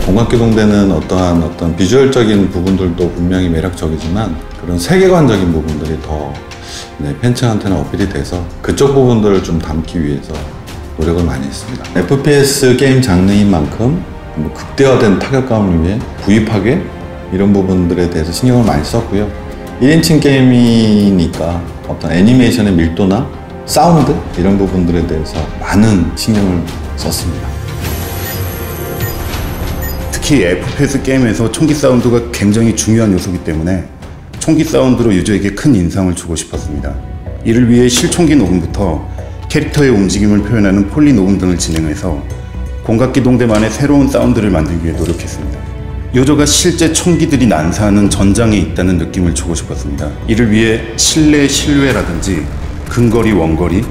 공각기동대는 어떤 비주얼적인 부분들도 분명히 매력적이지만 그런 세계관적인 부분들이 더 팬층한테는 어필이 돼서 그쪽 부분들을 좀 담기 위해서 노력을 많이 했습니다. FPS 게임 장르인 만큼 극대화된 타격감을 위해 부위 파괴 이런 부분들에 대해서 신경을 많이 썼고요. 1인칭 게임이니까 어떤 애니메이션의 밀도나 사운드 이런 부분들에 대해서 많은 신경을 썼습니다. 특히 FPS 게임에서 총기 사운드가 굉장히 중요한 요소이기 때문에 총기 사운드로 유저에게 큰 인상을 주고 싶었습니다. 이를 위해 실총기 녹음부터 캐릭터의 움직임을 표현하는 폴리 녹음 등을 진행해서 공각기동대만의 새로운 사운드를 만들기 위해 노력했습니다. 유저가 실제 총기들이 난사하는 전장에 있다는 느낌을 주고 싶었습니다. 이를 위해 실내 실외라든지 근거리 원거리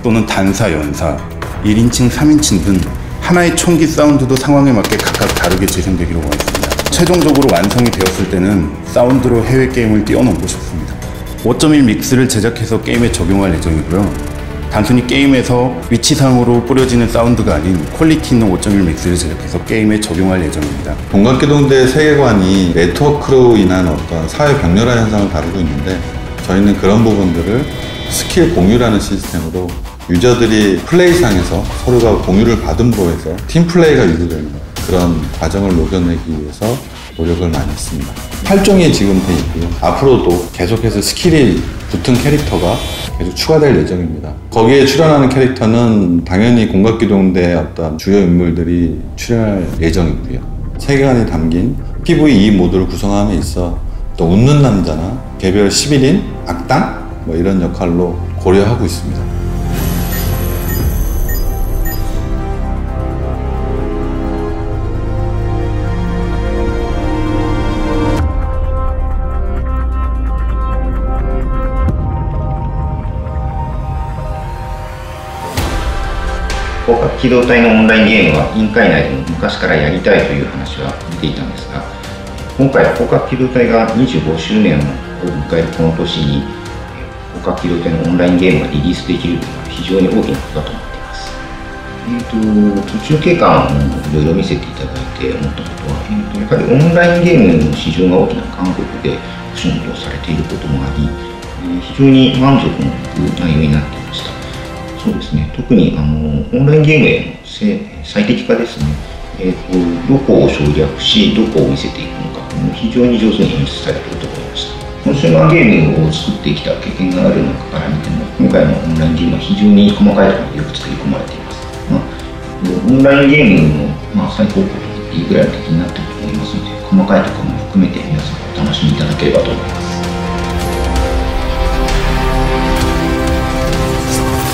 또는 단사 연사 1인칭 3인칭 등 하나의 총기 사운드도 상황에 맞게 각각 다르게 재생되기로 하였습니다. 최종적으로 완성이 되었을 때는 사운드로 해외 게임을 뛰어넘고 싶습니다. 5.1 믹스를 제작해서 게임에 적용할 예정이고요. 단순히 게임에서 위치상으로 뿌려지는 사운드가 아닌 퀄리티 있는 5.1 믹스를 제작해서 게임에 적용할 예정입니다. 공각기동대 세계관이 네트워크로 인한 어떤 사회 병렬화 현상을 다루고 있는데 저희는 그런 부분들을 스킬 공유라는 시스템으로 유저들이 플레이상에서 서로가 공유를 받음으로 해서 팀 플레이가 유도되는 그런 과정을 녹여내기 위해서 노력을 많이 했습니다. 8종이 지금 돼 있고요. 앞으로도 계속해서 스킬이 붙은 캐릭터가 계속 추가될 예정입니다. 거기에 출연하는 캐릭터는 당연히 공각기동대 어떤 주요 인물들이 출연할 예정이고요. 세계관이 담긴 PVE 모드를 구성함에 있어 또 웃는 남자나 개별 11인 악당 이런 역할로 고려하고 있습니다.広角機動隊のオンラインゲームは委員会内でも昔からやりたいという話は出ていたんですが、今回広角機動隊が25周年を迎えるこの年に広角機動隊のオンラインゲームがリリースできるというのは非常に大きなことだと思っています。途中経過をいろいろ見せていただいて思ったことは、やはりオンラインゲームの市場が大きな韓国でお仕事をされていることもあり、非常に満足のいく内容になっていました。そうですね、特にオンラインゲームへの最適化ですね、どこを省略し、どこを見せていくのか、非常に上手に演出されていると思いました。コンシューマーゲームを作ってきた経験がある中から見ても、今回のオンラインゲームは非常に細かいところによく作り込まれています。オンラインゲームの最高峰と言っていいぐらいの敵になっていると思いますので、細かいところも含めて皆さんお楽しみいただければと思います。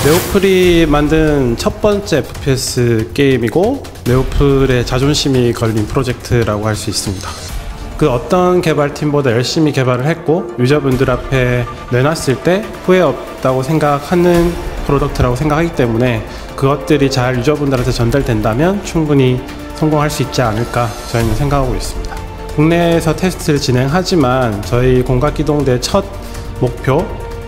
네오플이 만든 첫 번째 FPS 게임이고 네오플의 자존심이 걸린 프로젝트라고 할 수 있습니다. 그 어떤 개발팀보다 열심히 개발을 했고 유저분들 앞에 내놨을 때 후회 없다고 생각하는 프로덕트라고 생각하기 때문에 그것들이 잘 유저분들한테 전달된다면 충분히 성공할 수 있지 않을까 저희는 생각하고 있습니다. 국내에서 테스트를 진행하지만 저희 공각기동대 첫 목표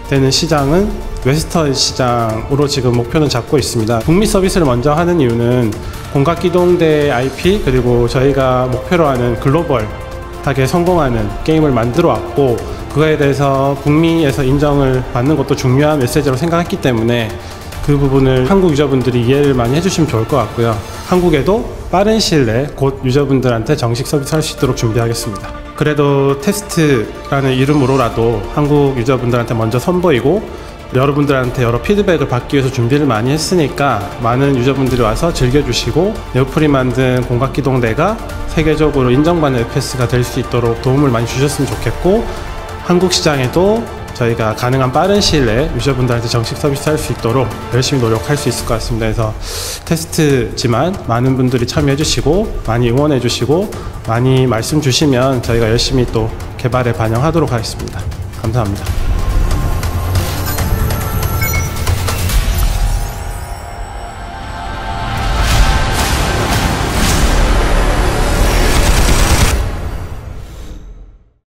되는 시장은 웨스턴 시장으로 지금 목표는 잡고 있습니다. 북미 서비스를 먼저 하는 이유는 공각기동대 IP 그리고 저희가 목표로 하는 글로벌하게 성공하는 게임을 만들어 왔고 그거에 대해서 북미에서 인정을 받는 것도 중요한 메시지로 생각했기 때문에 그 부분을 한국 유저분들이 이해를 많이 해주시면 좋을 것 같고요. 한국에도 빠른 시일 내에 곧 유저분들한테 정식 서비스 할 수 있도록 준비하겠습니다. 그래도 테스트라는 이름으로라도 한국 유저분들한테 먼저 선보이고 여러분들한테 여러 피드백을 받기 위해서 준비를 많이 했으니까 많은 유저분들이 와서 즐겨주시고 네오플이 만든 공각기동대가 세계적으로 인정받는 FPS가 될 수 있도록 도움을 많이 주셨으면 좋겠고 한국 시장에도 저희가 가능한 빠른 시일 내에 유저분들한테 정식 서비스 할 수 있도록 열심히 노력할 수 있을 것 같습니다. 그래서 테스트지만 많은 분들이 참여해 주시고 많이 응원해 주시고 많이 말씀 주시면 저희가 열심히 또 개발에 반영하도록 하겠습니다. 감사합니다.